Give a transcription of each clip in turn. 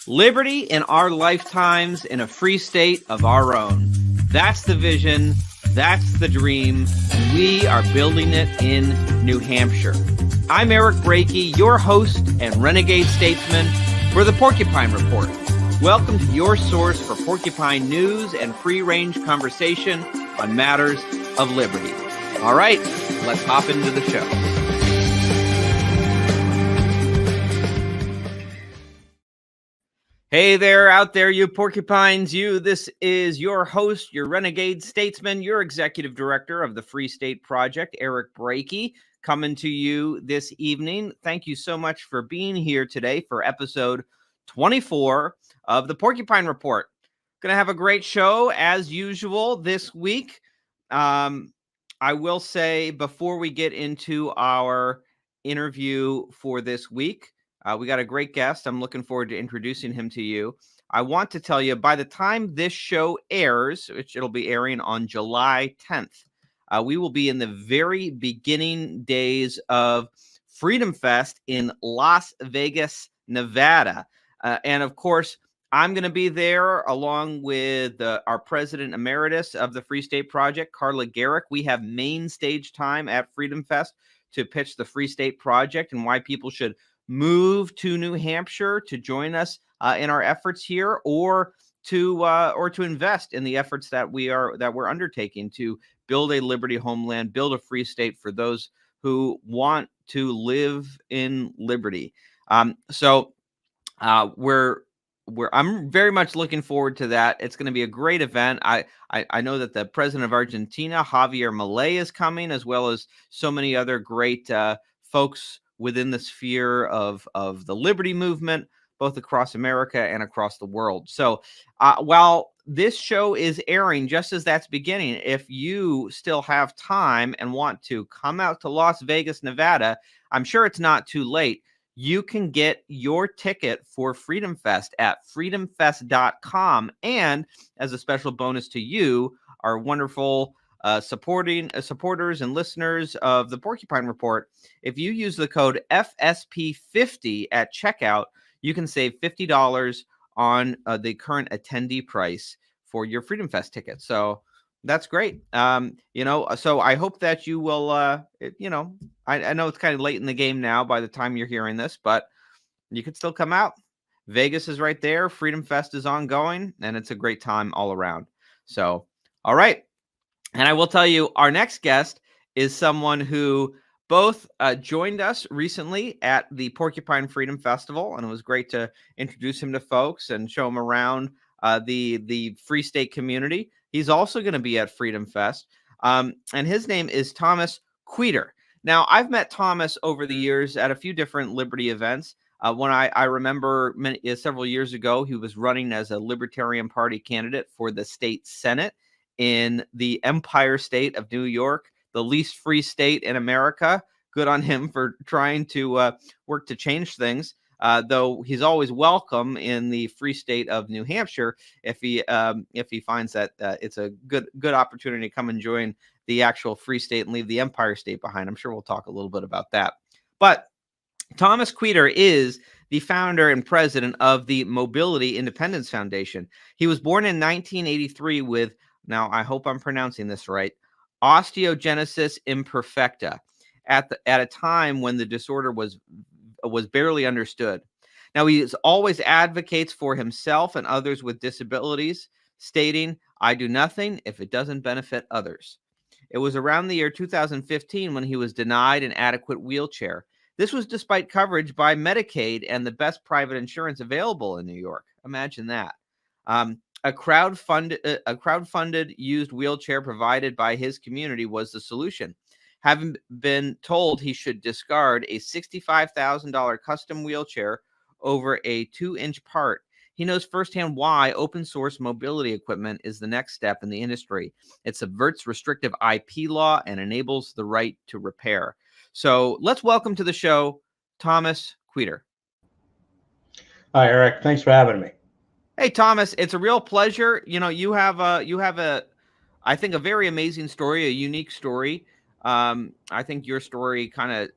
Liberty in our lifetimes in a free state of our own. That's the vision. That's the dream. We are building it in New Hampshire. I'm Eric Brakey, your host and renegade statesman for the Porcupine Report. Welcome to your source for porcupine news and free-range conversation on matters of liberty. All right, let's hop into the show. Hey there out there, you porcupines, you. This is your host, your renegade statesman, your executive director of the Free State Project, Eric Brakey, coming to you this evening. Thank you so much for being here today for episode 24 of the Porcupine Report. Going to have a great show as usual this week. I will say before we get into our interview for this week, we got a great guest. I'm looking forward to introducing him to you. I want to tell you, by the time this show airs, which it'll be airing on July 10th, we will be in the very beginning days of Freedom Fest in Las Vegas, Nevada. And of course, I'm going to be there along with our president emeritus of the Free State Project, Carla Garrick. We have main stage time at Freedom Fest to pitch the Free State Project and why people should move to New Hampshire to join us in our efforts here, or to invest in the efforts that we're undertaking to build a liberty homeland, build a free state for those who want to live in liberty. I'm very much looking forward to that. It's going to be a great event. I know that the president of Argentina, Javier Milei, is coming, as well as so many other great folks within the sphere of the liberty movement, both across America and across the world. So while this show is airing, just as that's beginning, if you still have time and want to come out to Las Vegas, Nevada, I'm sure it's not too late. You can get your ticket for Freedom Fest at freedomfest.com. And as a special bonus to you, our wonderful supporters and listeners of the Porcupine Report, if you use the code FSP50 at checkout, you can save $50 on the current attendee price for your Freedom Fest ticket. So that's great. So I hope that you will, I know it's kind of late in the game now by the time you're hearing this, but you could still come out. Vegas is right there. Freedom Fest is ongoing, and it's a great time all around. So, all right. And I will tell you, our next guest is someone who both joined us recently at the Porcupine Freedom Festival, and it was great to introduce him to folks and show him around the Free State community. He's also going to be at Freedom Fest, and his name is Thomas Queter. Now, I've met Thomas over the years at a few different liberty events. When I remember several years ago, he was running as a Libertarian Party candidate for the state Senate in the Empire State of New York, the least free state in America. Good on him for trying to work to change things, though he's always welcome in the free state of New Hampshire if he finds that it's a good opportunity to come and join the actual free state and leave the Empire State behind. I'm sure we'll talk a little bit about that. But Thomas Queter is the founder and president of the Mobility Independence Foundation. He was born in 1983 with, now I hope I'm pronouncing this right, osteogenesis imperfecta, at a time when the disorder was barely understood. Now, he always advocates for himself and others with disabilities, stating, "I do nothing if it doesn't benefit others." It was around the year 2015 when he was denied an adequate wheelchair. This was despite coverage by Medicaid and the best private insurance available in New York. Imagine that. A crowdfunded used wheelchair provided by his community was the solution. Having been told he should discard a $65,000 custom wheelchair over a 2-inch part, he knows firsthand why open source mobility equipment is the next step in the industry. It subverts restrictive IP law and enables the right to repair. So let's welcome to the show, Thomas Queter. Hi, Eric. Thanks for having me. Hey, Thomas, it's a real pleasure. You have I think, a very amazing story, a unique story. I think your story kind of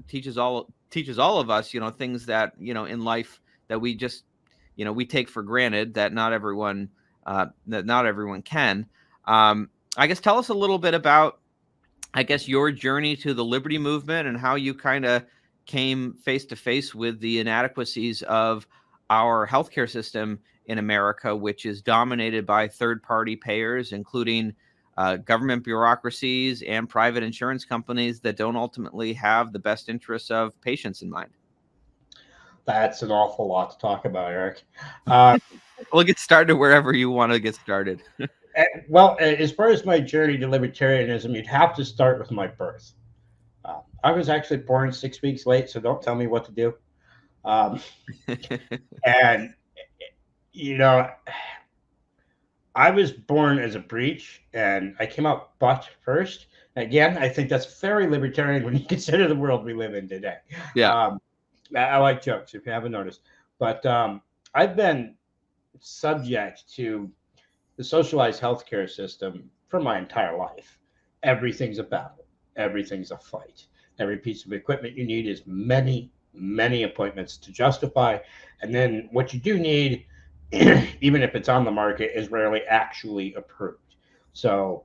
teaches all of us, things that, in life that we just we take for granted that not everyone can. I guess tell us a little bit about, I guess, your journey to the liberty movement and how you kind of came face to face with the inadequacies of our healthcare system in America, which is dominated by third-party payers, including government bureaucracies and private insurance companies that don't ultimately have the best interests of patients in mind. That's an awful lot to talk about, Eric. We'll get started wherever you want to get started. Well, as far as my journey to libertarianism, you'd have to start with my birth. I was actually born 6 weeks late, so don't tell me what to do. And, you know, I was born as a breech, and I came out butt first. Again, I think that's very libertarian when you consider the world we live in today. Yeah. I like jokes, if you haven't noticed. But I've been subject to the socialized healthcare system for my entire life. Everything's a battle. Everything's a fight. Every piece of equipment you need is many, many appointments to justify. And then what you do need, even if it's on the market, is rarely actually approved. So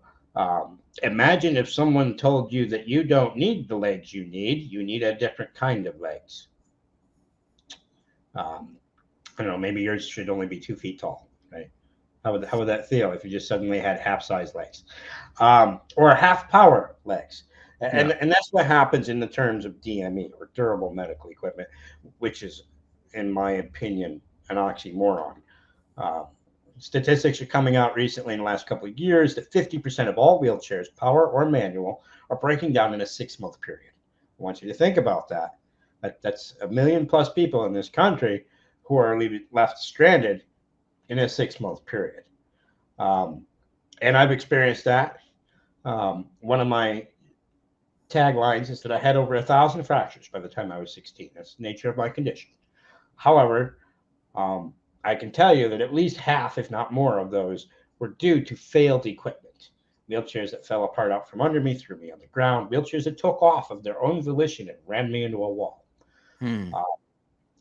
imagine if someone told you that you don't need the legs you need a different kind of legs. I don't know, maybe yours should only be 2 feet tall, right? How would that feel if you just suddenly had half-size legs, or half-power legs? And that's what happens in the terms of DME, or durable medical equipment, which is, in my opinion, an oxymoron. Statistics are coming out recently in the last couple of years that 50% of all wheelchairs, power or manual, are breaking down in a 6-month period. I want you to think about that. That's 1 million plus people in this country who are left stranded in a 6-month period. And I've experienced that. One of my taglines is that I had over 1,000 fractures by the time I was 16. That's the nature of my condition. However, I can tell you that at least half, if not more, of those were due to failed equipment. Wheelchairs that fell apart out from under me, threw me on the ground, wheelchairs that took off of their own volition and ran me into a wall.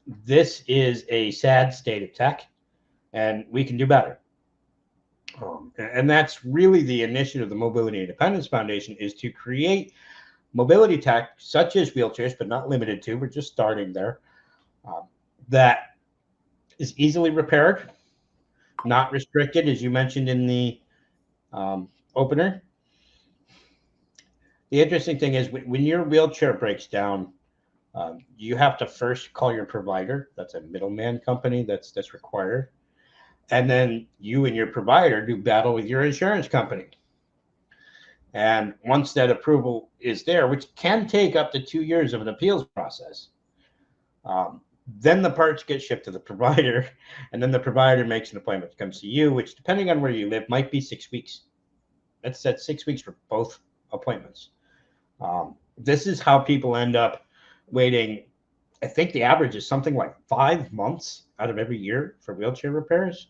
This is a sad state of tech, and we can do better. And that's really the initiative of the Mobility Independence Foundation, is to create mobility tech, such as wheelchairs, but not limited to, we're just starting there, that is easily repaired, not restricted, as you mentioned in the opener. The interesting thing is when your wheelchair breaks down, you have to first call your provider. That's a middleman company that's required. And then you and your provider do battle with your insurance company. And once that approval is there, which can take up to 2 years of an appeals process, then the parts get shipped to the provider, and then the provider makes an appointment to come see you, which, depending on where you live, might be 6 weeks. That's 6 weeks for both appointments. This is how people end up waiting. I think the average is something like 5 months out of every year for wheelchair repairs.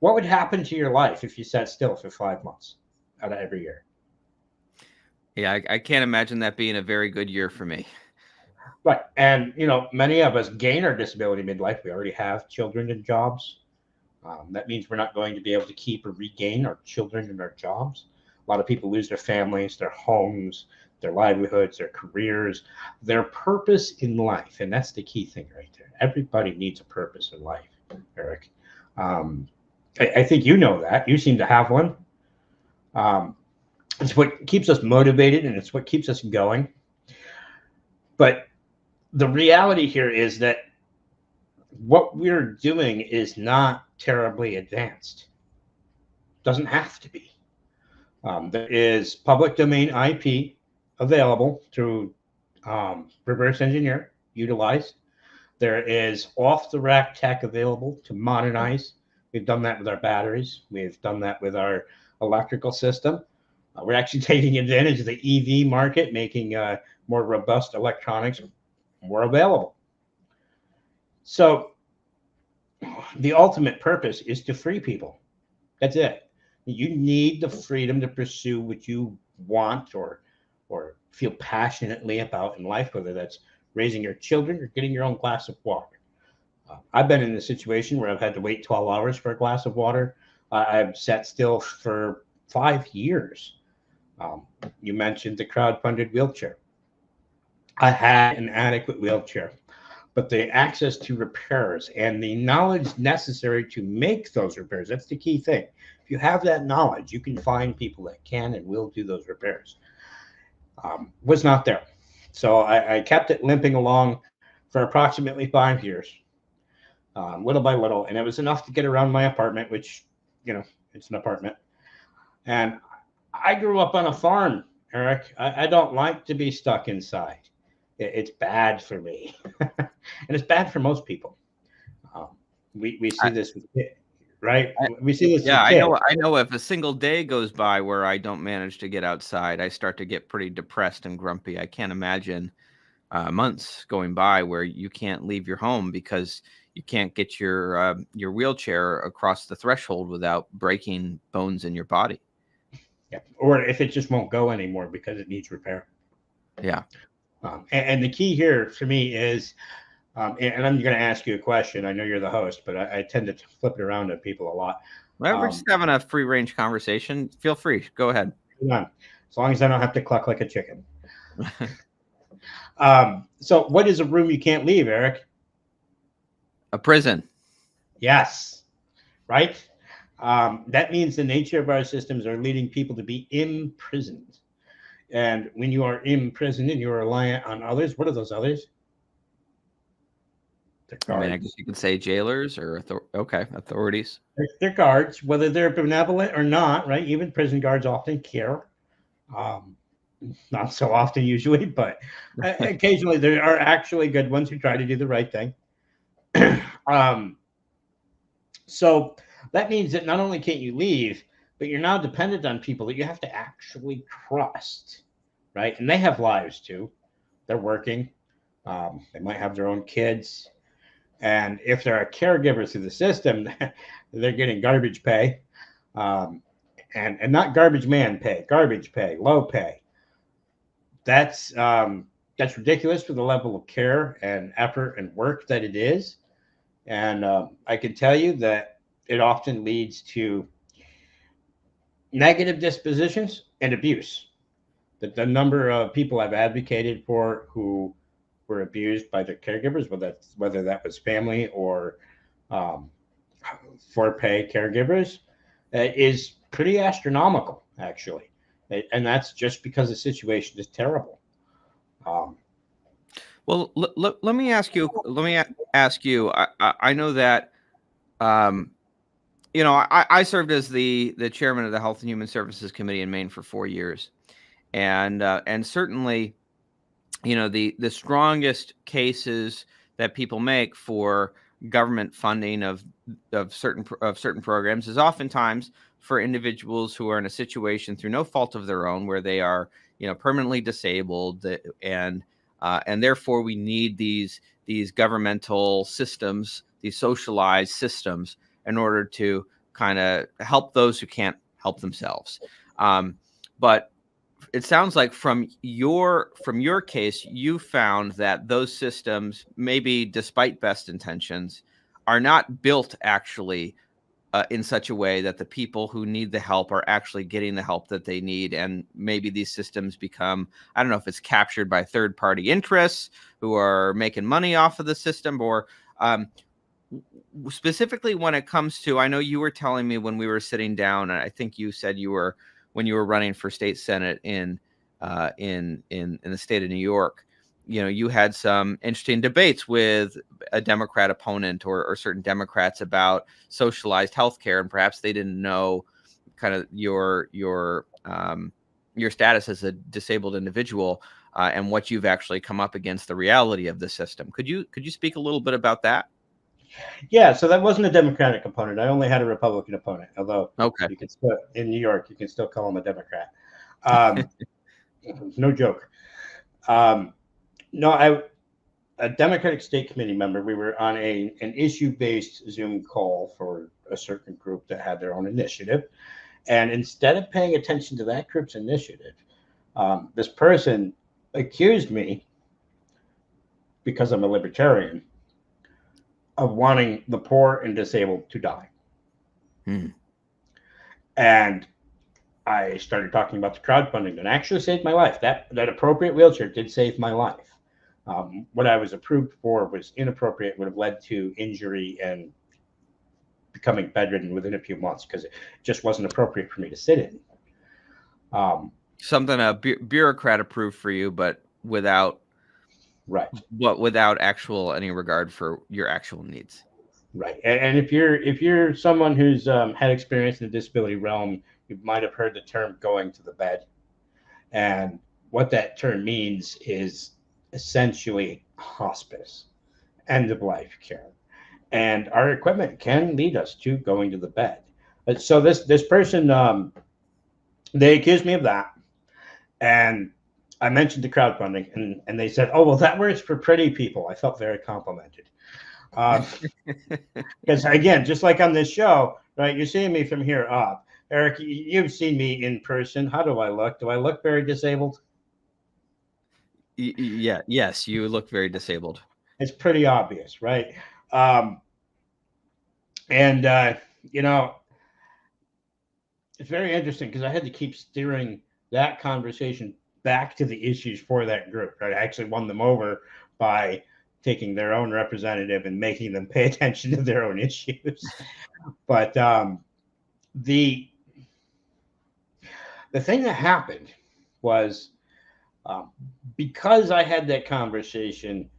What would happen to your life if you sat still for 5 months out of every year? Yeah, I can't imagine that being a very good year for me. Right. And, many of us gain our disability midlife. We already have children and jobs. That means we're not going to be able to keep or regain our children and our jobs. A lot of people lose their families, their homes, their livelihoods, their careers, their purpose in life. And that's the key thing right there. Everybody needs a purpose in life, Eric. I think you know that. You seem to have one. It's what keeps us motivated, and it's what keeps us going. But the reality here is that what we're doing is not terribly advanced. Doesn't have to be. There is public domain IP available through reverse engineer, utilized. There is off-the-rack tech available to modernize. We've done that with our batteries. We've done that with our electrical system. We're actually taking advantage of the EV market, making more robust electronics more available. So the ultimate purpose is to free people. That's it. You need the freedom to pursue what you want or feel passionately about in life, whether that's raising your children or getting your own glass of water. I've been in a situation where I've had to wait 12 hours for a glass of water. I've sat still for 5 years. You mentioned the crowd-funded wheelchair. I had an adequate wheelchair, but the access to repairs and the knowledge necessary to make those repairs, that's the key thing. If you have that knowledge, you can find people that can and will do those repairs. Was not there. So I kept it limping along for approximately 5 years, little by little. And it was enough to get around my apartment, which, it's an apartment. And I grew up on a farm, Eric. I don't like to be stuck inside. It's bad for me. And it's bad for most people. We see this with kids, right? We see this with kids. I know if a single day goes by where I don't manage to get outside, I start to get pretty depressed and grumpy. I can't imagine months going by where you can't leave your home because you can't get your wheelchair across the threshold without breaking bones in your body. Yeah. Or if it just won't go anymore because it needs repair. Yeah. And the key here for me is, and I'm going to ask you a question. I know you're the host, but I tend to flip it around to people a lot. Well, we're just having a free range conversation. Feel free. Go ahead. As long as I don't have to cluck like a chicken. So what is a room you can't leave, Eric? A prison. Yes. Right. That means the nature of our systems are leading people to be imprisoned. And when you are imprisoned and you're reliant on others, what are those others? I mean, I guess you could say jailers or authorities. They're guards, whether they're benevolent or not, right? Even prison guards often care. Not so often usually, but occasionally there are actually good ones who try to do the right thing. So that means that not only can't you leave, but you're now dependent on people that you have to actually trust, right? And they have lives too. They're working. They might have their own kids. And if they're a caregiver through the system, they're getting garbage pay. And not garbage man pay, garbage pay, low pay. That's ridiculous for the level of care and effort and work that it is. And I can tell you that it often leads to negative dispositions and abuse. The number of people I've advocated for who were abused by their caregivers, whether that was family or for pay caregivers, is pretty astronomical, actually. And that's just because the situation is terrible. Well, let me ask you. I know that, I served as the chairman of the Health and Human Services Committee in Maine for 4 years, and certainly, the strongest cases that people make for government funding of certain programs is oftentimes for individuals who are in a situation through no fault of their own where they are permanently disabled, and therefore we need these governmental systems, these socialized systems, in order to kind of help those who can't help themselves. But it sounds like from your case, you found that those systems, maybe despite best intentions, are not built actually in such a way that the people who need the help are actually getting the help that they need. And maybe these systems become, I don't know if it's captured by third-party interests who are making money off of the system, or specifically when it comes to, I know you were telling me when we were sitting down, and I think you said when you were running for state senate in the state of New York, you had some interesting debates with a Democrat opponent or certain Democrats about socialized healthcare, and perhaps they didn't know kind of your status as a disabled individual and what you've actually come up against, the reality of the system. Could you speak a little bit about that? Yeah, so that wasn't a Democratic opponent. I only had a Republican opponent, although you can still, in New York, you can still call him a Democrat. No joke. No, a Democratic state committee member, we were on an issue-based Zoom call for a certain group that had their own initiative. And instead of paying attention to that group's initiative, this person accused me, because I'm a libertarian, of wanting the poor and disabled to die. Hmm. And I started talking about the crowdfunding that actually saved my life. That appropriate wheelchair did save my life. What I was approved for was inappropriate, would have led to injury and becoming bedridden within a few months because it just wasn't appropriate for me to sit in. Something a bureaucrat approved for you, but without actual any regard for your actual needs. Right. And if you're someone who's had experience in the disability realm, you might have heard the term going to the bed. And what that term means is essentially hospice, end of life care. And our equipment can lead us to going to the bed. So this person, they accused me of that. And I mentioned the crowdfunding, and they said, "Oh, well, that works for pretty people." I felt very complimented. Because again, just like on this show, right? You're seeing me from here up. Eric, you've seen me in person. How do I look? Do I look very disabled? Yeah. Yes, you look very disabled. It's pretty obvious, right? And you know, it's very interesting because I had to keep steering that conversation back to the issues for that group. Right? I actually won them over by taking their own representative and making them pay attention to their own issues. But the thing that happened was because I had that conversation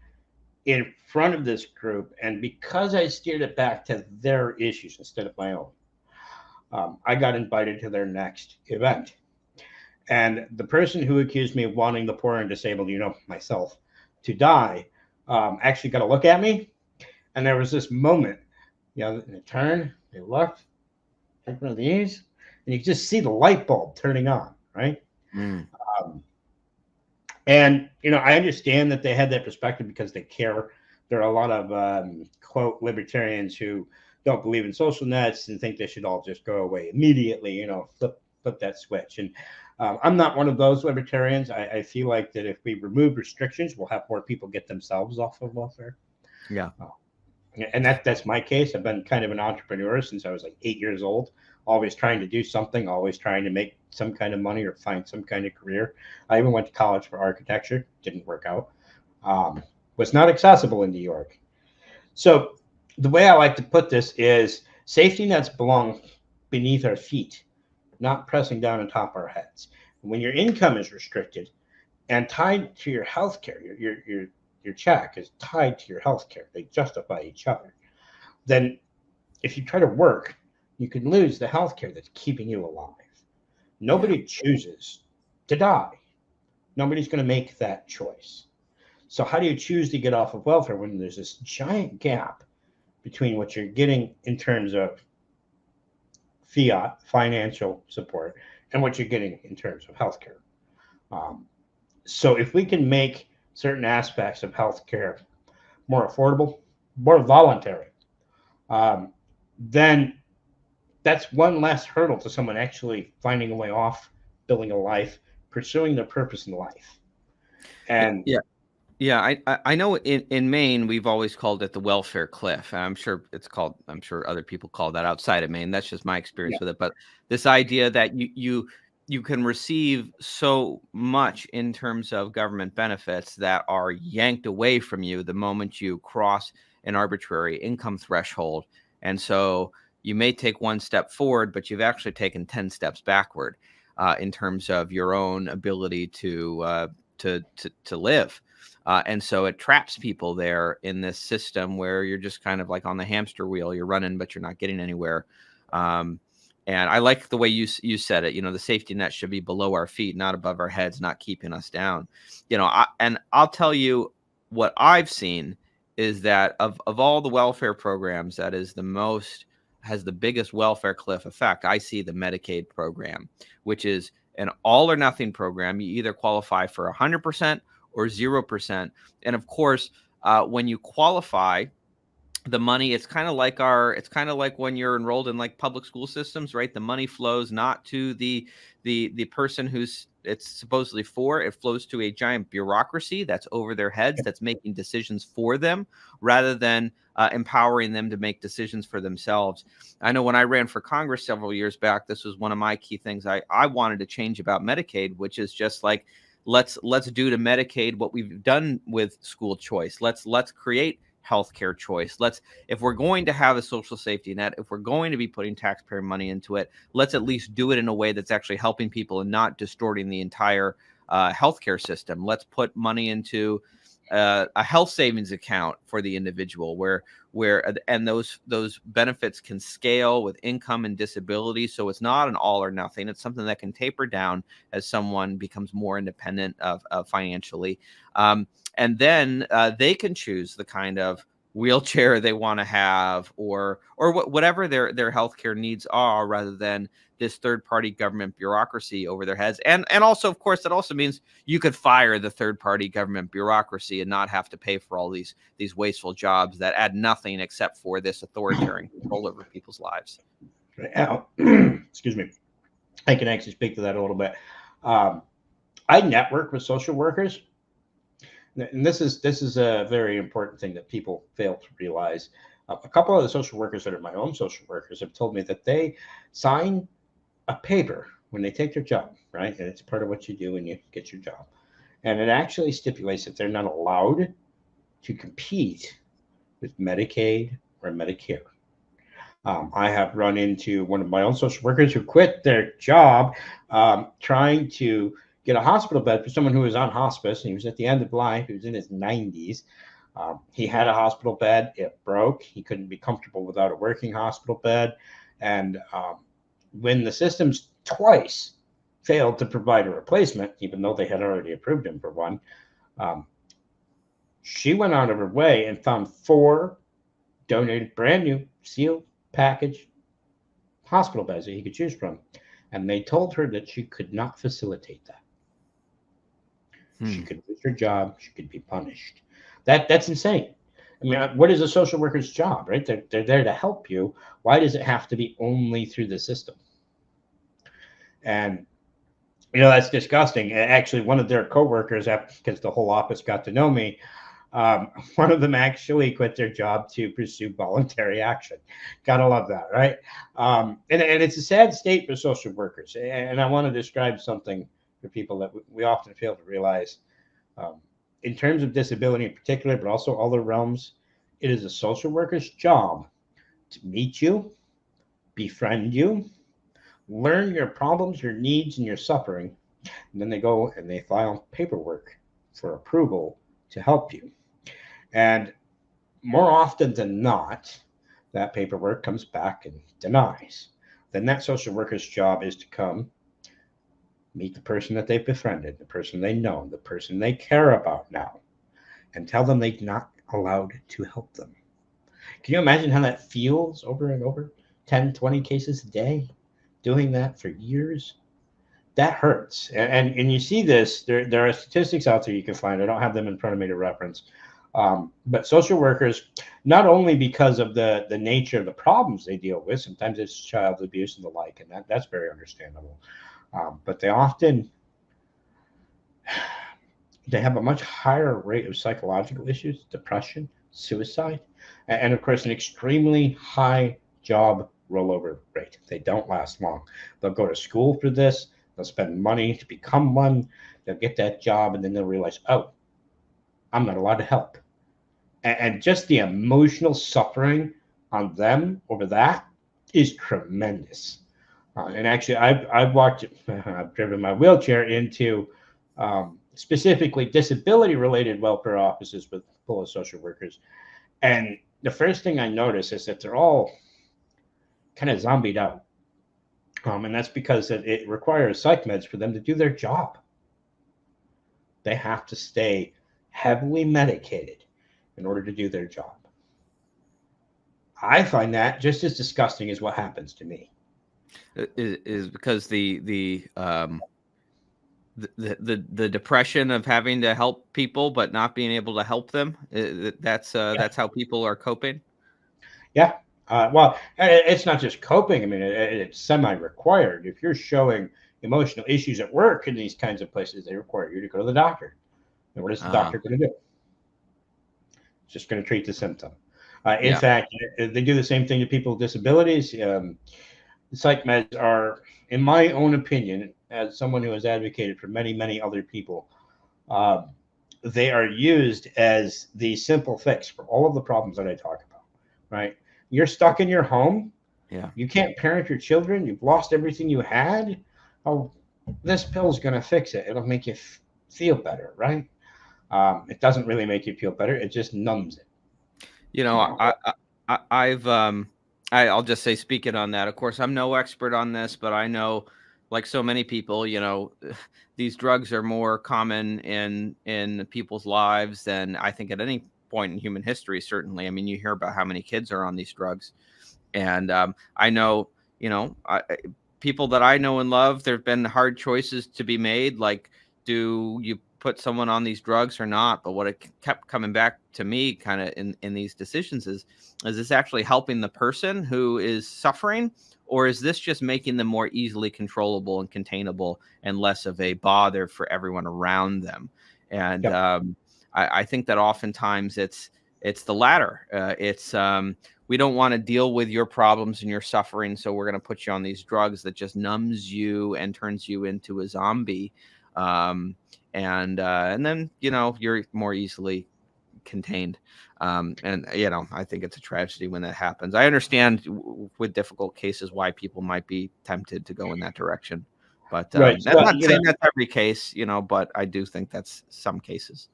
in front of this group, and because I steered it back to their issues instead of my own, I got invited to their next event. And the person who accused me of wanting the poor and disabled, myself, to die, actually got a look at me. And there was this moment, they turned, they looked, take one of these, and you just see the light bulb turning on, right? Mm. And, I understand that they had that perspective because they care. There are a lot of, quote, libertarians who don't believe in social nets and think they should all just go away immediately, flip that switch. And I'm not one of those libertarians. I feel like that if we remove restrictions, we'll have more people get themselves off of welfare. Yeah. And that's my case. I've been kind of an entrepreneur since I was like 8 years old, always trying to do something, always trying to make some kind of money or find some kind of career. I even went to college for architecture, didn't work out, was not accessible in New York. So the way I like to put this is safety nets belong beneath our feet, not pressing down on top of our heads. When your income is restricted and tied to your health care, your check is tied to your health care, they justify each other, then if you try to work, you can lose the health care that's keeping you alive. Nobody chooses to die. Nobody's going to make that choice. So how do you choose to get off of welfare when there's this giant gap between what you're getting in terms of fiat financial support and what you're getting in terms of healthcare? So if we can make certain aspects of healthcare more affordable, more voluntary, then that's one less hurdle to someone actually finding a way off, building a life, pursuing their purpose in life. And yeah, I know in Maine we've always called it the welfare cliff. And I'm sure other people call that outside of Maine. That's just my experience with it. But this idea that you can receive so much in terms of government benefits that are yanked away from you the moment you cross an arbitrary income threshold. And so you may take one step forward, but you've actually taken 10 steps backward in terms of your own ability to live. And so it traps people there in this system where you're just kind of like on the hamster wheel. You're running, but you're not getting anywhere. And I like the way you said it. The safety net should be below our feet, not above our heads, not keeping us down. And I'll tell you what I've seen is that of all the welfare programs, that is has the biggest welfare cliff effect. I see the Medicaid program, which is an all or nothing program. You either qualify for 100% or 0%. And of course, when you qualify, the money, it's kind of like when you're enrolled in like public school systems, right? The money flows not to the person who's it's supposedly for. It flows to a giant bureaucracy that's over their heads, that's making decisions for them rather than empowering them to make decisions for themselves. I know when I ran for Congress several years back, this was one of my key things I wanted to change about Medicaid, which is just like, let's do to Medicaid what we've done with school choice. Let's create healthcare choice. If we're going to have a social safety net, if we're going to be putting taxpayer money into it, let's at least do it in a way that's actually helping people and not distorting the entire healthcare system. Let's put money into a health savings account for the individual where and those benefits can scale with income and disability. So it's not an all or nothing. It's something that can taper down as someone becomes more independent of financially. And then they can choose the kind of wheelchair they want to have or whatever their healthcare needs are, rather than this third-party government bureaucracy over their heads. And also, of course, that also means you could fire the third-party government bureaucracy and not have to pay for all these wasteful jobs that add nothing except for this authoritarian control over people's lives. Now, excuse me, I can actually speak to that a little bit. I network with social workers, and this is a very important thing that people fail to realize. A couple of the social workers that are my own social workers have told me that they sign a paper when they take their job, right? And it's part of what you do when you get your job. And it actually stipulates that they're not allowed to compete with Medicaid or Medicare. I have run into one of my own social workers who quit their job trying to get a hospital bed for someone who was on hospice. And he was at the end of life. He was in his 90s. He had a hospital bed. It broke. He couldn't be comfortable without a working hospital bed. And when the systems twice failed to provide a replacement, even though they had already approved him for one, she went out of her way and found 4 donated, brand new, sealed package hospital beds that he could choose from. And they told her that she could not facilitate that. She could lose her job. She could be punished. That's insane. I mean, what is a social worker's job, right? They're there to help you. Why does it have to be only through the system? And, that's disgusting. Actually, one of their coworkers, because the whole office got to know me, one of them actually quit their job to pursue voluntary action. Gotta love that, right? And it's a sad state for social workers. And I want to describe something for people that we often fail to realize. In terms of disability in particular, but also other realms, it is a social worker's job to meet you, befriend you, learn your problems, your needs, and your suffering. And then they go and they file paperwork for approval to help you. And more often than not, that paperwork comes back and denies. Then that social worker's job is to come meet the person that they've befriended, the person they know, the person they care about now, and tell them they're not allowed to help them. Can you imagine how that feels over and over? 10, 20 cases a day, doing that for years? That hurts. And you see this, there are statistics out there you can find. I don't have them in front of me to reference. But social workers, not only because of the nature of the problems they deal with, sometimes it's child abuse and the like, and that's very understandable. But they have a much higher rate of psychological issues, depression, suicide, and of course, an extremely high job rollover rate. They don't last long. They'll go to school for this. They'll spend money to become one. They'll get that job, and then they'll realize, oh, I'm not allowed to help. And just the emotional suffering on them over that is tremendous. And actually, I've driven my wheelchair into specifically disability-related welfare offices full of social workers. And the first thing I notice is that they're all kind of zombied out. And that's because it requires psych meds for them to do their job. They have to stay heavily medicated in order to do their job. I find that just as disgusting as what happens to me. Is because the depression of having to help people but not being able to help them. That's how people are coping. Yeah. Well, it's not just coping. I mean, it's semi-required. If you're showing emotional issues at work in these kinds of places, they require you to go to the doctor. And what is the doctor going to do? It's just going to treat the symptom. In Yeah. fact, they do the same thing to people with disabilities. Psych meds are, in my own opinion, as someone who has advocated for many, many other people, uh, they are used as the simple fix for all of the problems that I talk about, right? You're stuck in your home. Yeah. You can't parent your children. You've lost everything you had. Oh, this pill's going to fix it. It'll make you feel better, right? It doesn't really make you feel better. It just numbs it. You know, I've I'll just say, speaking on that, of course, I'm no expert on this, but I know, like so many people, these drugs are more common in people's lives than I think at any point in human history. Certainly, I mean, you hear about how many kids are on these drugs, and I know, people that I know and love, there have been hard choices to be made, like, do you put someone on these drugs or not? But what it kept coming back to me kind of in these decisions is this actually helping the person who is suffering, or is this just making them more easily controllable and containable and less of a bother for everyone around them? And Yep. I think that oftentimes it's the latter. It's we don't want to deal with your problems and your suffering, so we're going to put you on these drugs that just numbs you and turns you into a zombie. And then you're more easily contained. And I think it's a tragedy when that happens. I understand with difficult cases why people might be tempted to go in that direction, but Right. I'm Well, not saying that's every case, but I do think that's some cases.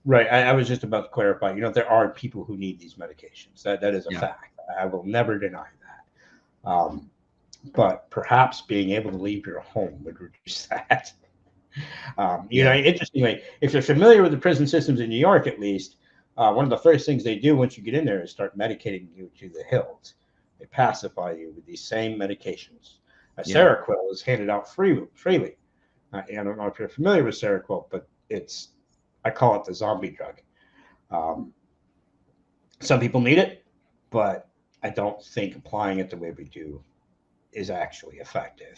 right. I was just about to clarify. There are people who need these medications. That is a Yeah. fact. I will never deny that. But perhaps being able to leave your home would reduce that. Yeah. Interestingly, if you're familiar with the prison systems in New York, at least, one of the first things they do once you get in there is start medicating you to the hilt. They pacify you with these same medications. Yeah. Seroquel is handed out freely. I don't know if you're familiar with Seroquel, but I call it the zombie drug. Um, some people need it, but I don't think applying it the way we do is actually effective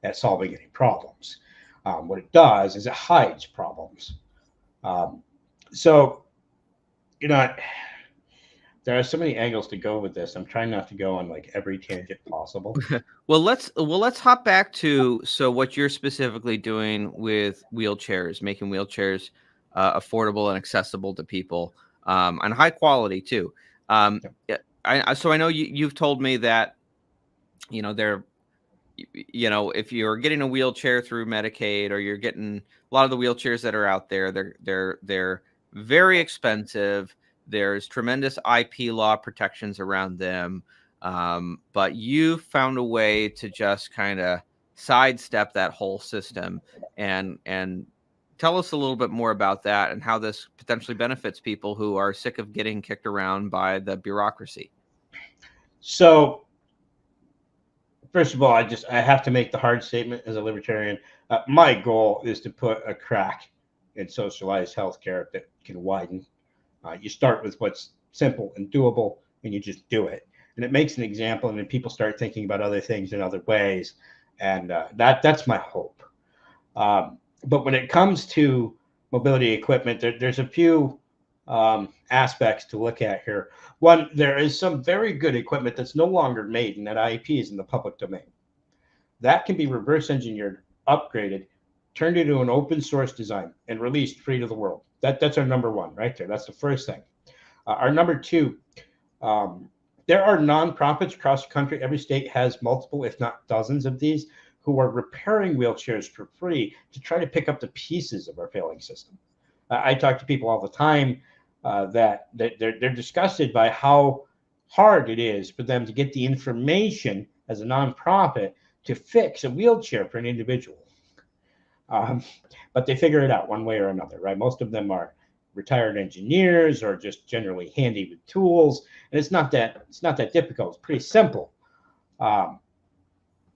at solving any problems. What it does is it hides problems. Um, so, you know, there are so many angles to go with this. I'm trying not to go on like every tangent possible. Well, let's hop back to, so what you're specifically doing with wheelchairs, making wheelchairs affordable and accessible to people, and high quality too. Yeah. Yeah, so I know you've told me that there, if you're getting a wheelchair through Medicaid, or you're getting a lot of the wheelchairs that are out there, they're very expensive. There's tremendous IP law protections around them. But you found a way to just kind of sidestep that whole system, and tell us a little bit more about that and how this potentially benefits people who are sick of getting kicked around by the bureaucracy. So, first of all, I have to make the hard statement as a libertarian. My goal is to put a crack in socialized healthcare that can widen. You start with what's simple and doable, and you just do it. And it makes an example, and then people start thinking about other things in other ways. And that's my hope. But when it comes to mobility equipment, there's a few aspects to look at here. One, there is some very good equipment that's no longer made, and that IP is in the public domain. That can be reverse engineered, upgraded, turned into an open source design, and released free to the world. That's our number one right there. That's the first thing. Our number two, um, there are nonprofits across the country. Every state has multiple, if not dozens, of these who are repairing wheelchairs for free to try to pick up the pieces of our failing system. I talk to people all the time that they're disgusted by how hard it is for them to get the information as a nonprofit to fix a wheelchair for an individual. Um, but they figure it out one way or another, right? Most of them are retired engineers or just generally handy with tools, and it's not that difficult. It's pretty simple. Um,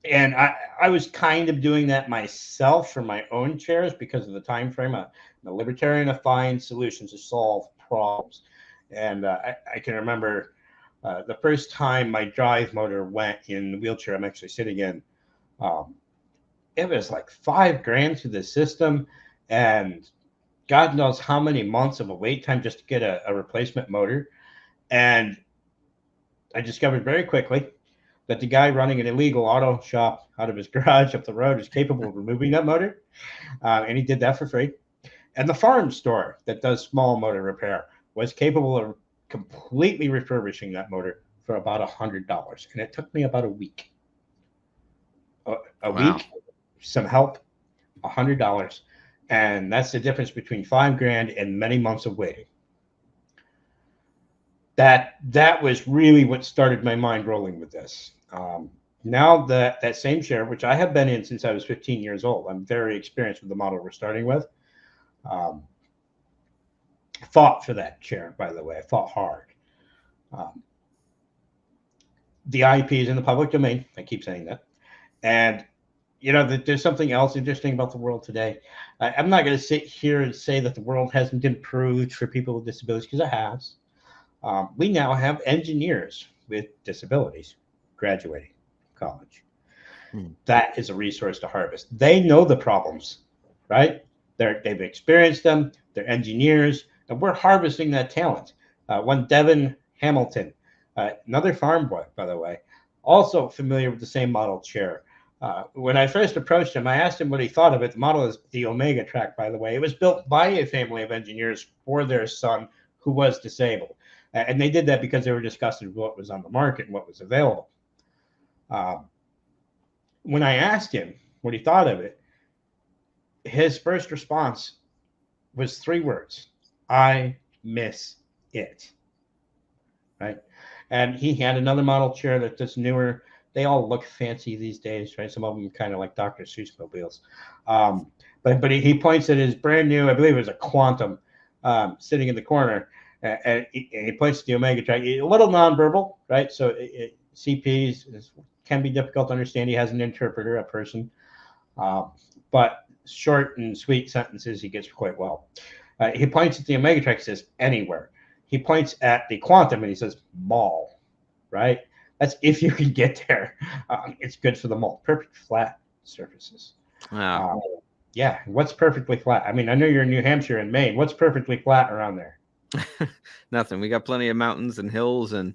and I was kind of doing that myself for my own chairs because of the time frame. I'm a libertarian to find solutions to solve problems, and I can remember the first time my drive motor went in the wheelchair I'm actually sitting in. Um, it was like $5,000 through the system, and God knows how many months of a wait time just to get a replacement motor. And I discovered very quickly that the guy running an illegal auto shop out of his garage up the road is capable of removing that motor, and he did that for free. And the farm store that does small motor repair was capable of completely refurbishing that motor for about $100, and it took me about a week. A Wow. week, some help, $100, and that's the difference between $5,000 and many months of waiting. That was really what started my mind rolling with this. Now that same chair, which I have been in since I was 15 years old, I'm very experienced with the model we're starting with. Fought for that chair, by the way. I fought hard. The IP is in the public domain. I keep saying that. And, you know, there's something else interesting about the world today. I'm not going to sit here and say that the world hasn't improved for people with disabilities, because it has. We now have engineers with disabilities graduating college. That is a resource to harvest. They know the problems, right? They've experienced them. They're engineers, and we're harvesting that talent. One Devin Hamilton, another farm boy, by the way, also familiar with the same model chair. When I first approached him, I asked him what he thought of it. The model is the Omega Track, by the way. It was built by a family of engineers for their son who was disabled. And they did that because they were disgusted with what was on the market and what was available. When I asked him what he thought of it, his first response was 3 words: I miss it. Right? And he had another model chair that's newer. They all look fancy these days, right? Some of them kind of like Dr. Seuss mobiles. But he points at his brand new, I believe it was a Quantum, sitting in the corner. And he points to the Omega Track, a little nonverbal, right? So CPs can be difficult to understand. He has an interpreter, a person, but short and sweet sentences he gets quite well. He points at the Omega Track and says, anywhere. He points at the Quantum and he says, mall, right? That's if you can get there. It's good for the mall. Perfect flat surfaces. Wow. Yeah. What's perfectly flat? I mean, I know you're in New Hampshire and Maine. What's perfectly flat around there? Nothing. We got plenty of mountains and hills, and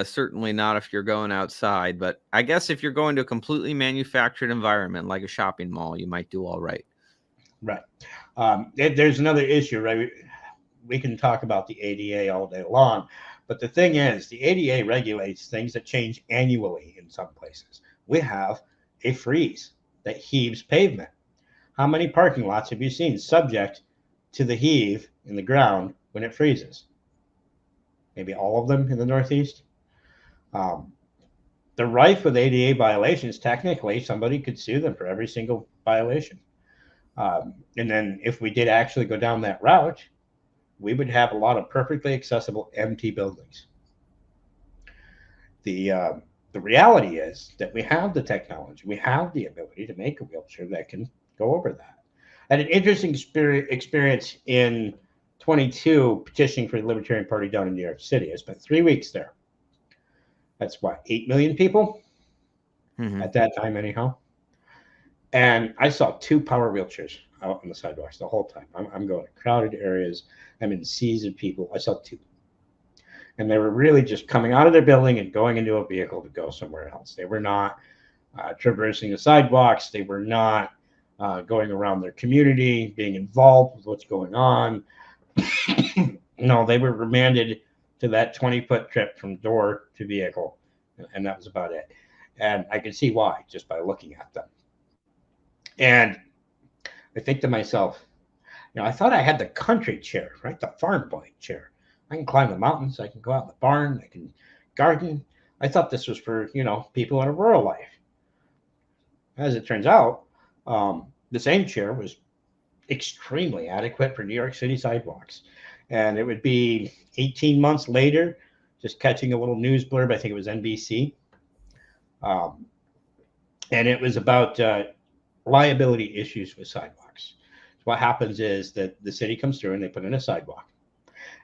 certainly not if you're going outside. But I guess if you're going to a completely manufactured environment like a shopping mall, you might do all right. Right. There's another issue, right? We can talk about the ADA all day long, but the thing is, the ADA regulates things that change annually in some places. We have a freeze that heaves pavement. How many parking lots have you seen subject to the heave in the ground when it freezes? Maybe all of them in the Northeast. They're rife with ADA violations. Technically, somebody could sue them for every single violation. And then if we did actually go down that route, we would have a lot of perfectly accessible empty buildings. The reality is that we have the technology, we have the ability to make a wheelchair that can go over that. I had an interesting experience in 22 petitioning for the Libertarian Party down in New York City. I spent 3 weeks there. That's what, 8 million people at that time, anyhow. And I saw 2 power wheelchairs out on the sidewalks the whole time. I'm going to crowded areas. I'm in seas of people. I saw 2. And they were really just coming out of their building and going into a vehicle to go somewhere else. They were not traversing the sidewalks. They were not going around their community, being involved with what's going on. No, they were remanded to that 20-foot trip from door to vehicle. And that was about it. And I could see why just by looking at them. And I think to myself, I thought I had the country chair, right? The farm boy chair. I can climb the mountains. I can go out in the barn. I can garden. I thought this was for, people in a rural life. As it turns out, the same chair was extremely adequate for New York City sidewalks. And it would be 18 months later, just catching a little news blurb. I think it was NBC. And it was about liability issues with sidewalks. So what happens is that the city comes through and they put in a sidewalk.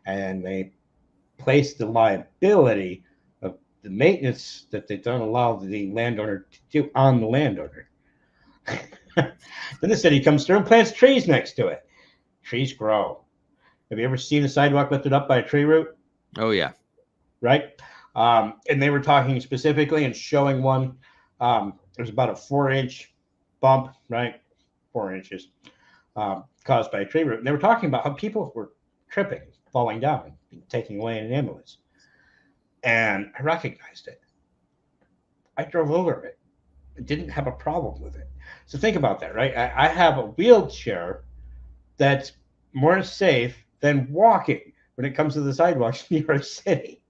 And they place the liability of the maintenance that they don't allow the landowner to do on the landowner. Then the city comes through and plants trees next to it. Trees grow. Have you ever seen a sidewalk lifted up by a tree root? Oh yeah. Right? And they were talking specifically and showing one. There's about a 4-inch bump, right? 4 inches caused by a tree root. And they were talking about how people were tripping, falling down, being taken away in an ambulance. And I recognized it. I drove over it. I didn't have a problem with it. So think about that, right? I have a wheelchair that's more safe than walking when it comes to the sidewalks in New York City.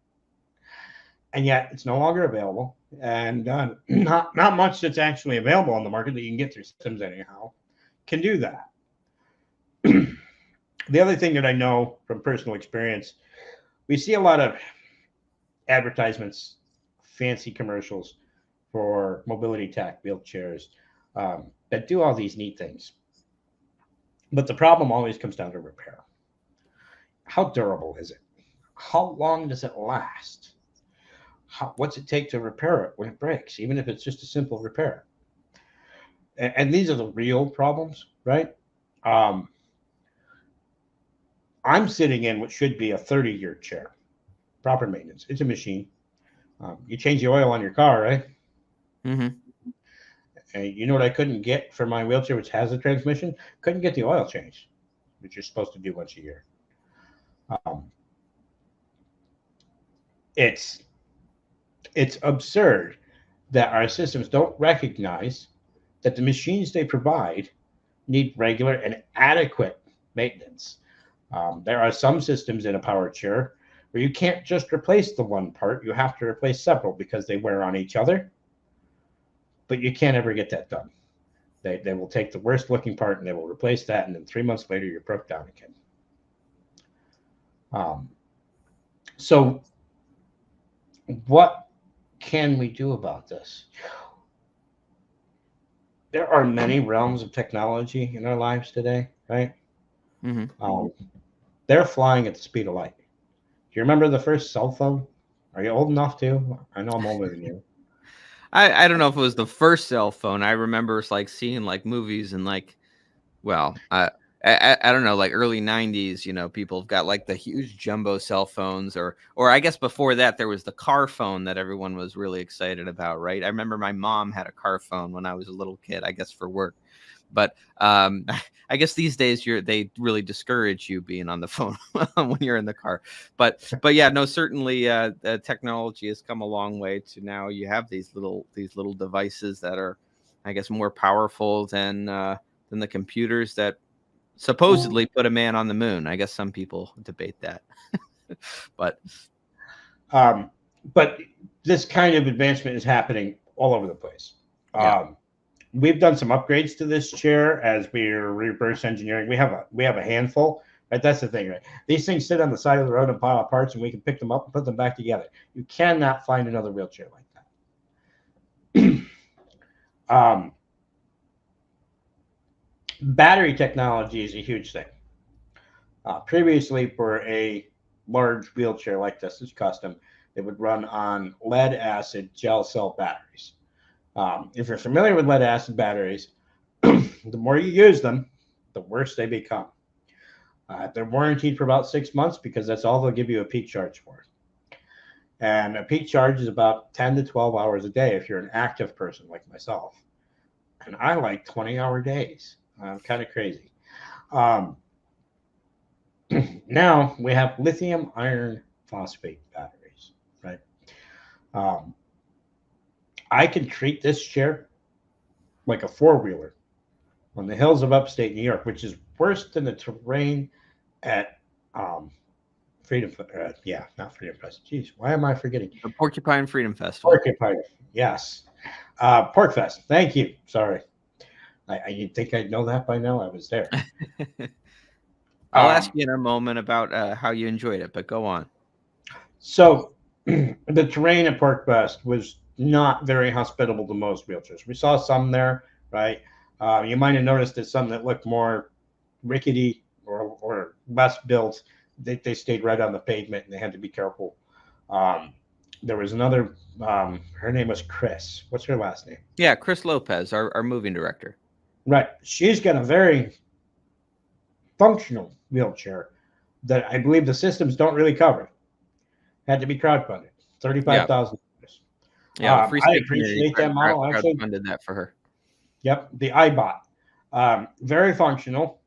And yet it's no longer available. And not much that's actually available on the market that you can get through systems anyhow can do that. The other thing that I know from personal experience, we see a lot of advertisements, fancy commercials for mobility tech, wheelchairs, that do all these neat things. But the problem always comes down to repair. How durable is it? How long does it last? What's it take to repair it when it breaks, even if it's just a simple repair? And these are the real problems, right? I'm sitting in what should be a 30-year chair. Proper maintenance. It's a machine. You change the oil on your car, right? Mm-hmm. And you know what I couldn't get for my wheelchair, which has a transmission? Couldn't get the oil changed, which you're supposed to do once a year. It's absurd that our systems don't recognize that the machines they provide need regular and adequate maintenance. There are some systems in a power chair where you can't just replace the one part, you have to replace several because they wear on each other, but you can't ever get that done. They will take the worst looking part and they will replace that, and then 3 months later you're broke down again. So what can we do about this? There are many realms of technology in our lives today, right? Mm-hmm. They're flying at the speed of light. Do you remember the first cell phone? Are you old enough to? I know I'm older than you. I don't know if it was the first cell phone. I remember like seeing like movies and like, well, I don't know, like early 90s, people have got like the huge jumbo cell phones, or I guess before that there was the car phone that everyone was really excited about, right? I remember my mom had a car phone when I was a little kid, I guess for work. But I guess these days they really discourage you being on the phone when you're in the car. But yeah, no, certainly the technology has come a long way to now you have these little devices that are, I guess, more powerful than the computers that supposedly put a man on the moon. I guess some people debate that. But this kind of advancement is happening all over the place. Yeah. We've done some upgrades to this chair as we're reverse engineering. We have a handful, right? That's the thing, right? These things sit on the side of the road and pile of parts, and we can pick them up and put them back together. You cannot find another wheelchair like that. Battery technology is a huge thing. Previously, for a large wheelchair like this, it's custom, it would run on lead acid gel cell batteries. If you're familiar with lead acid batteries, the more you use them, the worse they become. They're warranted for about 6 months because that's all they'll give you a peak charge for. And a peak charge is about 10 to 12 hours a day if you're an active person like myself. And I like 20-hour days. I'm kind of crazy. Now we have lithium iron phosphate batteries, right? I can treat this chair like a four-wheeler on the hills of upstate New York, which is worse than the terrain at Freedom. Not Freedom Fest. Jeez, why am I forgetting? The Porcupine Freedom Festival. Porcupine, yes. Pork Fest. Thank you. Sorry. You'd think I'd know that by now. I was there. I'll ask you in a moment about how you enjoyed it, but go on. So the terrain at Pork Fest was not very hospitable to most wheelchairs. We saw some there, right? You might have noticed that some that looked more rickety or less built, they stayed right on the pavement and they had to be careful. There was another, her name was Chris. What's her last name? Yeah, Chris Lopez, our moving director. Right. She's got a very functional wheelchair that I believe the systems don't really cover. Had to be crowdfunded, Yeah. $35,000. Yeah. The Free I State community appreciate that model. Actually, crowdfunded that for her. yep, the iBot, very functional.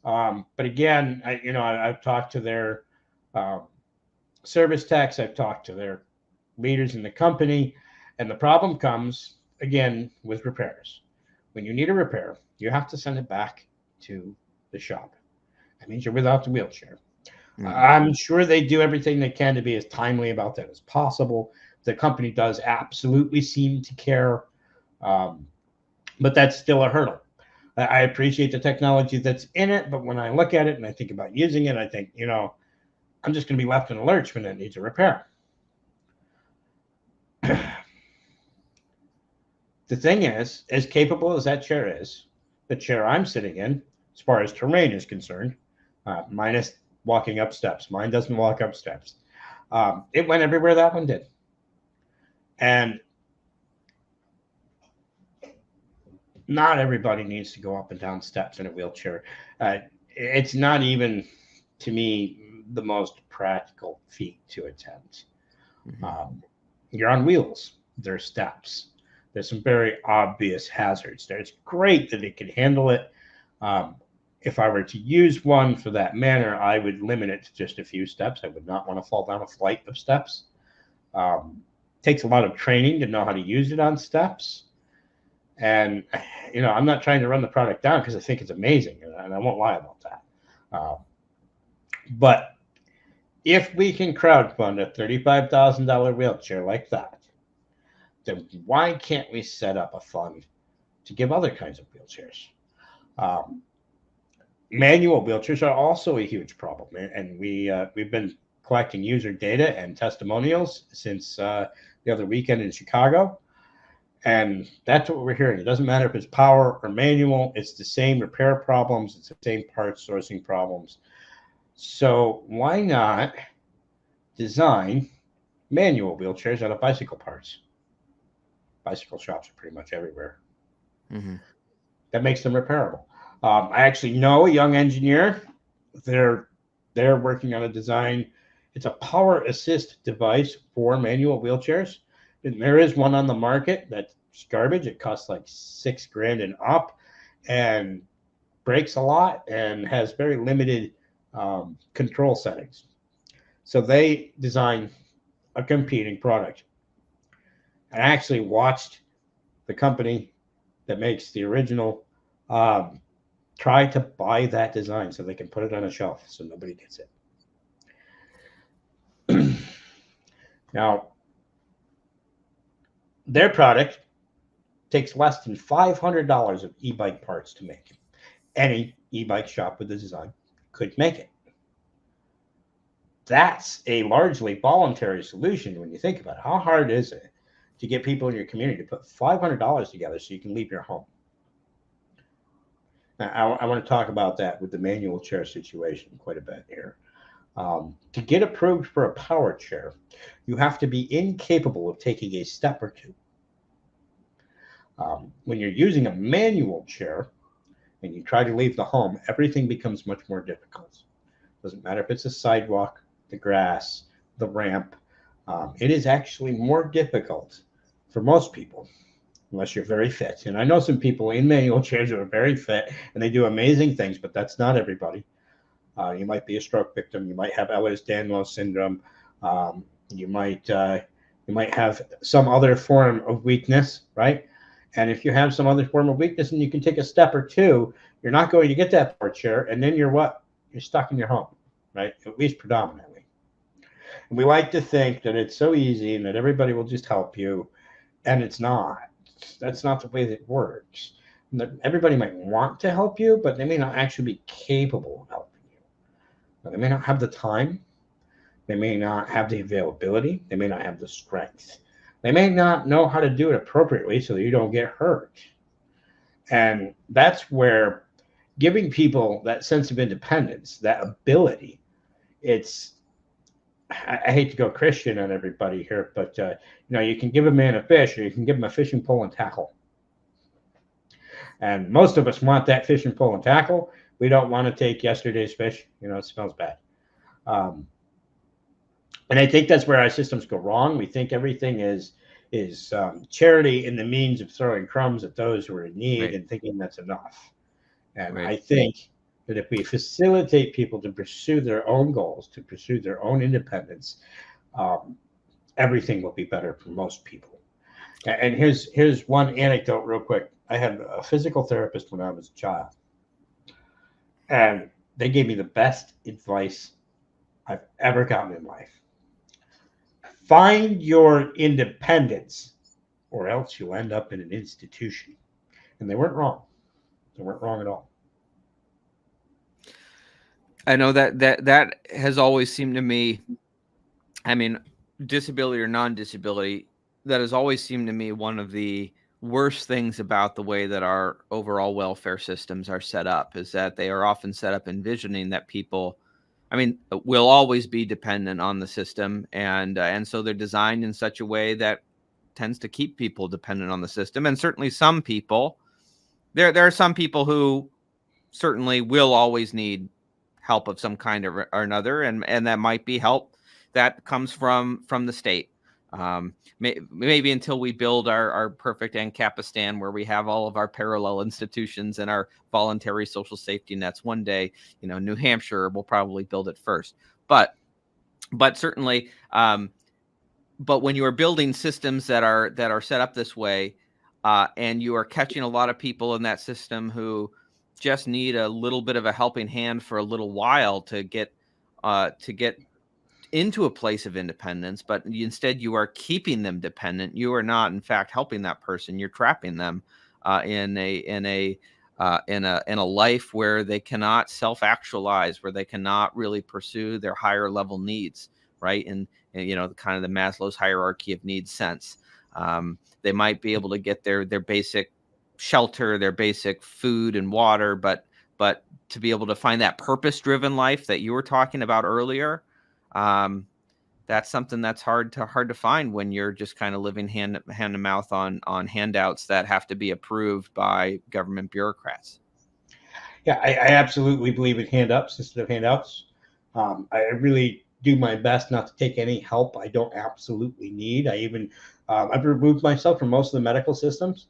But again, I've talked to their um, service techs. I've talked to their leaders in the company, and the problem comes again with repairs. When you need a repair, you have to send it back to the shop. That means you're without the wheelchair. I'm sure they do everything they can to be as timely about that as possible. The company does absolutely seem to care, but that's still a hurdle. I appreciate the technology that's in it, but when I look at it and I think about using it, I think, I'm just going to be left in a lurch when it needs a repair. The thing is, as capable as that chair is, the chair I'm sitting in, as far as terrain is concerned, minus walking up steps. Mine doesn't walk up steps. It went everywhere that one did. And not everybody needs to go up and down steps in a wheelchair. It's not even, to me, the most practical feat to attempt. You're on wheels. There's steps. There's some very obvious hazards there. It's great that it can handle it. If I were to use one for that manner, I would limit it to just a few steps. I would not want to fall down a flight of steps. Takes a lot of training to know how to use it on steps. And, I'm not trying to run the product down because I think it's amazing, and I won't lie about that. But if we can crowdfund a $35,000 wheelchair like that, then why can't we set up a fund to give other kinds of wheelchairs? Manual wheelchairs are also a huge problem, and we've been collecting user data and testimonials since the other weekend in Chicago. And that's what we're hearing. It doesn't matter if it's power or manual. It's the same repair problems. It's the same parts sourcing problems. So why not design manual wheelchairs out of bicycle parts? Bicycle shops are pretty much everywhere. That makes them repairable. I actually know a young engineer. They're working on a design. It's a power assist device for manual wheelchairs. And there is one on the market that's garbage. It costs like $6,000 and up, and breaks a lot and has very limited control settings. So they designed a competing product. I actually watched the company that makes the original try to buy that design so they can put it on a shelf so nobody gets it. Now, their product takes less than $500 of e-bike parts to make. Any e-bike shop with a design could make it. That's a largely voluntary solution when you think about it. How hard is it to get people in your community to put $500 together so you can leave your home? Now, I want to talk about that with the manual chair situation quite a bit here. To get approved for a power chair, you have to be incapable of taking a step or two. When you're using a manual chair and you try to leave the home, everything becomes much more difficult. Doesn't matter if it's a sidewalk, the grass, the ramp. It is actually more difficult for most people, unless you're very fit. And I know some people in manual chairs who are very fit and they do amazing things, but that's not everybody. You might be a stroke victim. You might have Ehlers-Danlos syndrome. You might have some other form of weakness, right? And if you have some other form of weakness and you can take a step or two, you're not going to get that power chair. And then you're what? You're stuck in your home, right? At least predominantly. And we like to think that it's so easy and that everybody will just help you. And it's not. That's not the way that it works. Everybody might want to help you, but they may not actually be capable of helping you. They may not have the time. They may not have the availability. They may not have the strength. They may not know how to do it appropriately so that you don't get hurt. And that's where giving people that sense of independence, that ability, I hate to go Christian on everybody here, but you can give a man a fish or you can give him a fishing pole and tackle. And most of us want that fish and pull and tackle. We don't want to take yesterday's fish. It smells bad. Um, and I think that's where our systems go wrong. We think everything is charity in the means of throwing crumbs at those who are in need Right. and thinking that's enough. And Right. I think that if we facilitate people to pursue their own goals, to pursue their own independence, everything will be better for most people. And here's one anecdote real quick. I had a physical therapist when I was a child, and they gave me the best advice I've ever gotten in life. Find your independence, or else you'll end up in an institution. And they weren't wrong. They weren't wrong at all. I know that has always seemed to me, I mean, disability or non-disability, that has always seemed to me one of the worst things about the way that our overall welfare systems are set up, is that they are often set up envisioning that people, I mean, will always be dependent on the system, and so they're designed in such a way that tends to keep people dependent on the system. And certainly some people, there are some people who certainly will always need help of some kind or another, and that might be help that comes from the state. Maybe until we build our perfect Ancapistan, where we have all of our parallel institutions and our voluntary social safety nets. One day, New Hampshire will probably build it first, but certainly, but when you are building systems that are set up this way, and you are catching a lot of people in that system who just need a little bit of a helping hand for a little while to get into a place of independence, but instead you are keeping them dependent. You are not, in fact, helping that person. You're trapping them in a life where they cannot self-actualize, where they cannot really pursue their higher level needs, right? And kind of the Maslow's hierarchy of needs sense. They might be able to get their basic shelter, their basic food and water, but to be able to find that purpose-driven life that you were talking about earlier, that's something that's hard to find when you're just kind of living hand to mouth on handouts that have to be approved by government bureaucrats. Yeah, I absolutely believe in hand-ups instead of handouts. I really do my best not to take any help I don't absolutely need. I've removed myself from most of the medical systems.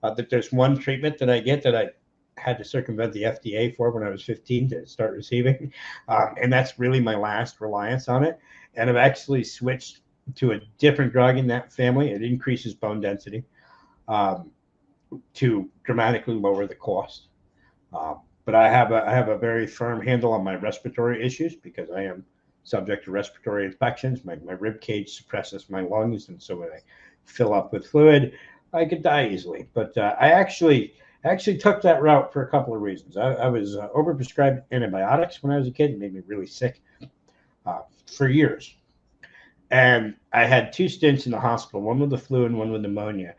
That there's one treatment that I get that I had to circumvent the FDA for when I was 15 to start receiving. And that's really my last reliance on it. And I've actually switched to a different drug in that family. It increases bone density to dramatically lower the cost. But I have a very firm handle on my respiratory issues because I am subject to respiratory infections. My rib cage suppresses my lungs, and so when I fill up with fluid, I could die easily. But I actually took that route for a couple of reasons. I was overprescribed antibiotics when I was a kid. It made me really sick for years. And I had 2 stints in the hospital, one with the flu and one with pneumonia.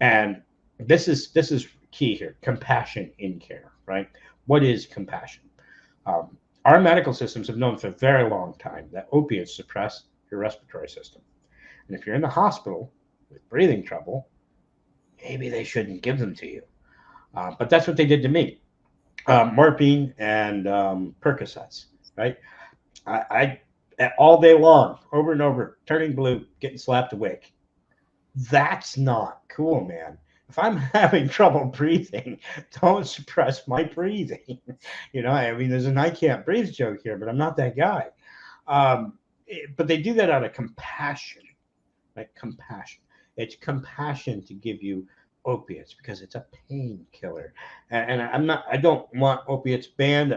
And this is key here: compassion in care, right? What is compassion? Our medical systems have known for a very long time that opiates suppress your respiratory system. And if you're in the hospital with breathing trouble, maybe they shouldn't give them to you. But that's what they did to me. Morphine and Percocets, right? I all day long, over and over, turning blue, getting slapped awake. That's not cool, man. If I'm having trouble breathing, don't suppress my breathing. There's an I can't breathe joke here, but I'm not that guy. But they do that out of compassion, like compassion. It's compassion to give you opiates because it's a painkiller. And I don't want opiates banned.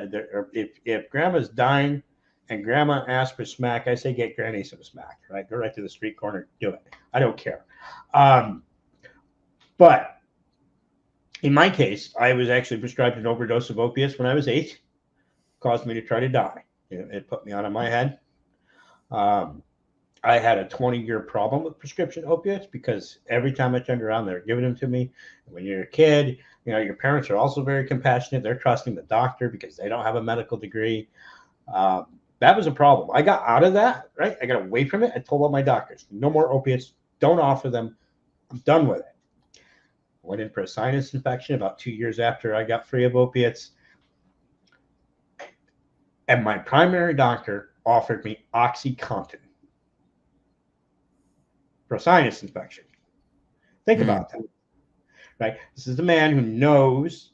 If grandma's dying and grandma asks for smack, I say get granny some smack, right? Go right to the street corner, do it. I don't care. But in my case, I was actually prescribed an overdose of opiates when I was 8. Caused me to try to die. It put me out of my head. I had a 20-year problem with prescription opiates because every time I turned around, they were giving them to me. And when you're a kid, your parents are also very compassionate. They're trusting the doctor because they don't have a medical degree. That was a problem. I got out of that, right? I got away from it. I told all my doctors, no more opiates. Don't offer them. I'm done with it. went in for a sinus infection about 2 years after I got free of opiates. And my primary doctor offered me OxyContin for a sinus infection. Think about that, right? This is the man who knows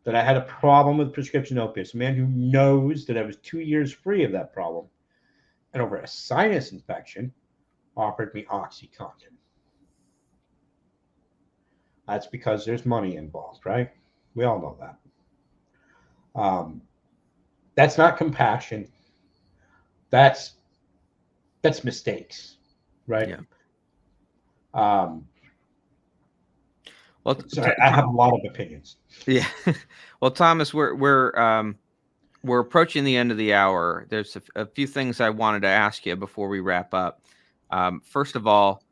that I had a problem with prescription opiates, a man who knows that I was 2 years free of that problem, and over a sinus infection offered me OxyContin. That's because there's money involved, right? We all know that. That's not compassion. That's mistakes, right? Yeah. Well, sorry, I have a lot of opinions. Yeah. Well, Thomas, we're approaching the end of the hour. There's a few things I wanted to ask you before we wrap up. First of all,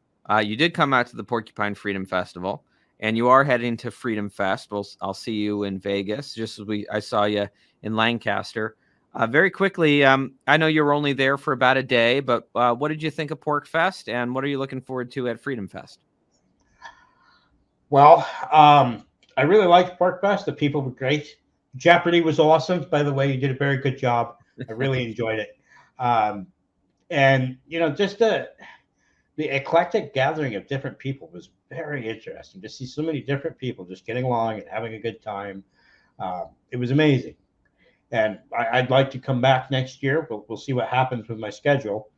you did come out to the Porcupine Freedom Festival, and you are heading to Freedom Fest. I'll see you in Vegas, just as I saw you in Lancaster. Very quickly, I know you were only there for about a day, but what did you think of Pork Fest, and what are you looking forward to at Freedom Fest? Well, I really liked Pork Fest. The people were great. Jeopardy was awesome. By the way, you did a very good job. I really enjoyed it. And, just the eclectic gathering of different people was very interesting. To see so many different people just getting along and having a good time. It was amazing. And I'd like to come back next year. We'll see what happens with my schedule.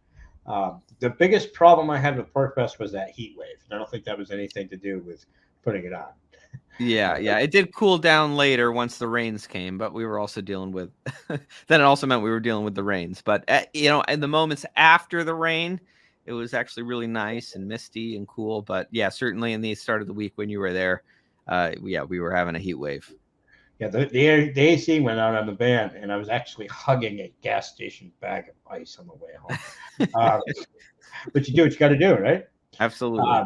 The biggest problem I had with Pork Fest was that heat wave. And I don't think that was anything to do with putting it on. Yeah. It did cool down later once the rains came, but we were also dealing with, then it also meant we were dealing with the rains. But, in the moments after the rain, it was actually really nice and misty and cool. But yeah, certainly in the start of the week when you were there, we were having a heat wave. Yeah, the AC went out on the van, and I was actually hugging a gas station bag of ice on the way home. But you do what you got to do, right? Absolutely.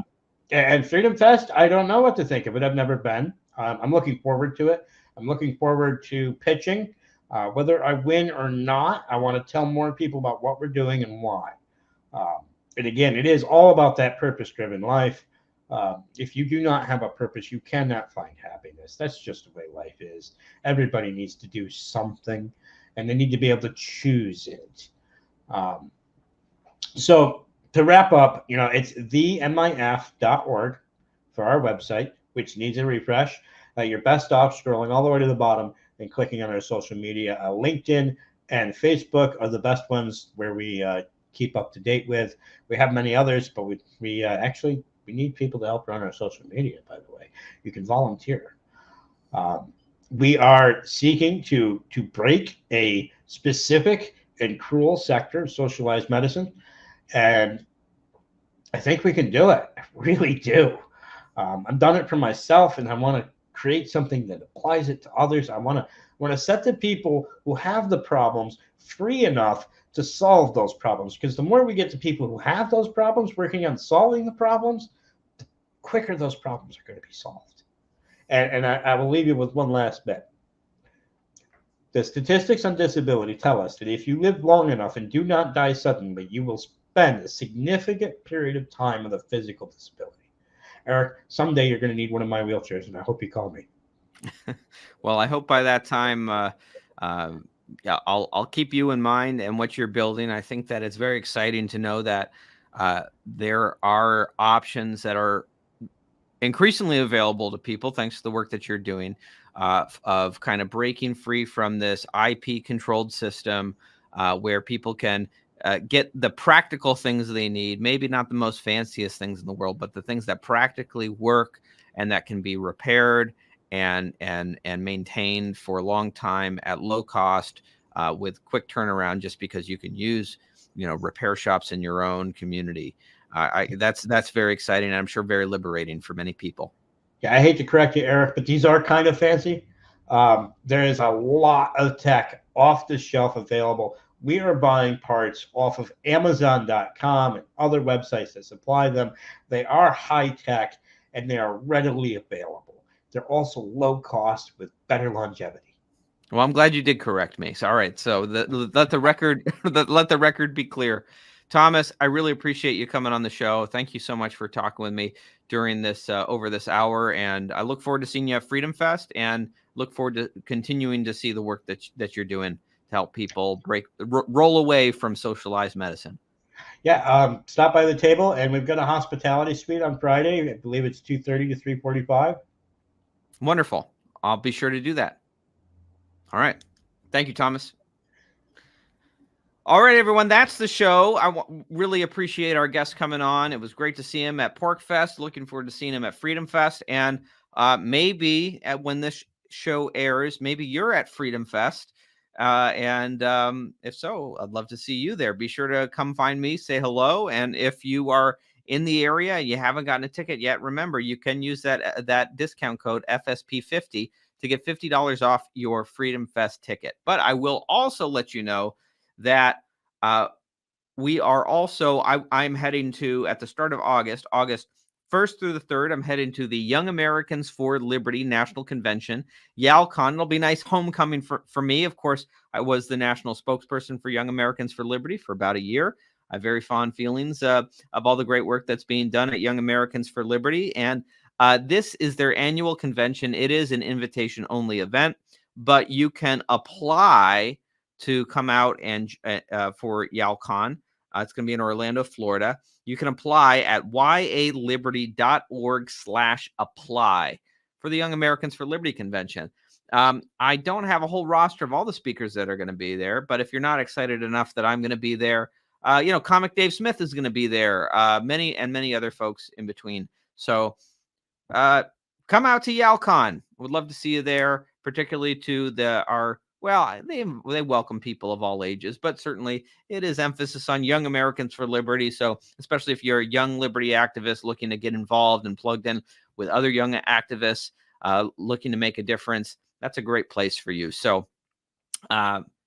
And Freedom Fest, I don't know what to think of it. I've never been. I'm looking forward to it. I'm looking forward to pitching. Whether I win or not, I want to tell more people about what we're doing and why. And again, it is all about that purpose-driven life. If you do not have a purpose, you cannot find happiness. That's just the way life is. Everybody needs to do something, and they need to be able to choose it. So to wrap up, it's themif.org for our website, which needs a refresh. You're best off scrolling all the way to the bottom and clicking on our social media. LinkedIn and Facebook are the best ones where we keep up to date with. We have many others, but we need people to help run our social media, by the way. You can volunteer. We are seeking to break a specific and cruel sector of socialized medicine. And I think we can do it. I really do. I've done it for myself, and I want to create something that applies it to others. I want to set the people who have the problems free enough to solve those problems. Because the more we get to people who have those problems working on solving the problems, the quicker those problems are going to be solved. And I will leave you with one last bit. The statistics on disability tell us that if you live long enough and do not die suddenly, you will spend a significant period of time with a physical disability. Eric, someday you're going to need one of my wheelchairs, and I hope you call me. Well, I hope by that time, I'll keep you in mind and what you're building. I think that it's very exciting to know that there are options that are increasingly available to people, thanks to the work that you're doing, of kind of breaking free from this IP-controlled system where people can get the practical things they need, maybe not the most fanciest things in the world, but the things that practically work and that can be repaired and maintained for a long time at low cost with quick turnaround, just because you can use, repair shops in your own community. That's very exciting, and I'm sure very liberating for many people. Yeah, I hate to correct you, Eric, but these are kind of fancy. There is a lot of tech off the shelf available. We are buying parts off of Amazon.com and other websites that supply them. They are high tech, and they are readily available. They're also low cost with better longevity. Well, I'm glad you did correct me. So, all right. So let the record be clear. Thomas, I really appreciate you coming on the show. Thank you so much for talking with me during this over this hour, and I look forward to seeing you at Freedom Fest, and look forward to continuing to see the work that you're doing to help people roll away from socialized medicine. Yeah, stop by the table, and we've got a hospitality suite on Friday. I believe it's 2:30 to 3:45. Wonderful. I'll be sure to do that. All right. Thank you, Thomas. All right, everyone, that's the show. I really appreciate our guest coming on. It was great to see him at Pork Fest. Looking forward to seeing him at Freedom Fest. And maybe when this show airs, maybe you're at Freedom Fest. And if so, I'd love to see you there. Be sure to come find me, say hello. And if you are in the area, you haven't gotten a ticket yet, remember, you can use that discount code FSP50 to get $50 off your Freedom Fest ticket. But I will also let you know that we are also, I'm heading to, at the start of August 1st through the 3rd, I'm heading to the Young Americans for Liberty National Convention, YALCON. It'll be a nice homecoming for me. Of course, I was the national spokesperson for Young Americans for Liberty for about a year. I have very fond feelings of all the great work that's being done at Young Americans for Liberty. And this is their annual convention. It is an invitation-only event, but you can apply to come out and for YALCON. It's going to be in Orlando, Florida. You can apply at yaliberty.org/apply for the Young Americans for Liberty Convention. I don't have a whole roster of all the speakers that are going to be there, but if you're not excited enough that I'm going to be there, Comic Dave Smith is going to be there, many other folks in between. So come out to YALCON. Would love to see you there, particularly to they welcome people of all ages, but certainly it is emphasis on Young Americans for Liberty. So especially if you're a young liberty activist looking to get involved and plugged in with other young activists looking to make a difference, that's a great place for you. So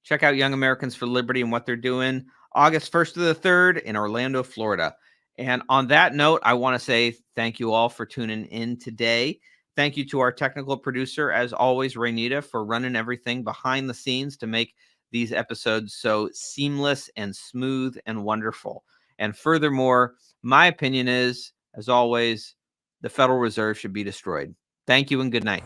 check out Young Americans for Liberty and what they're doing August 1st to the 3rd in Orlando, Florida. And on that note, I want to say thank you all for tuning in today. Thank you to our technical producer, as always, Raynita, for running everything behind the scenes to make these episodes so seamless and smooth and wonderful. And furthermore, my opinion is, as always, the Federal Reserve should be destroyed. Thank you and good night.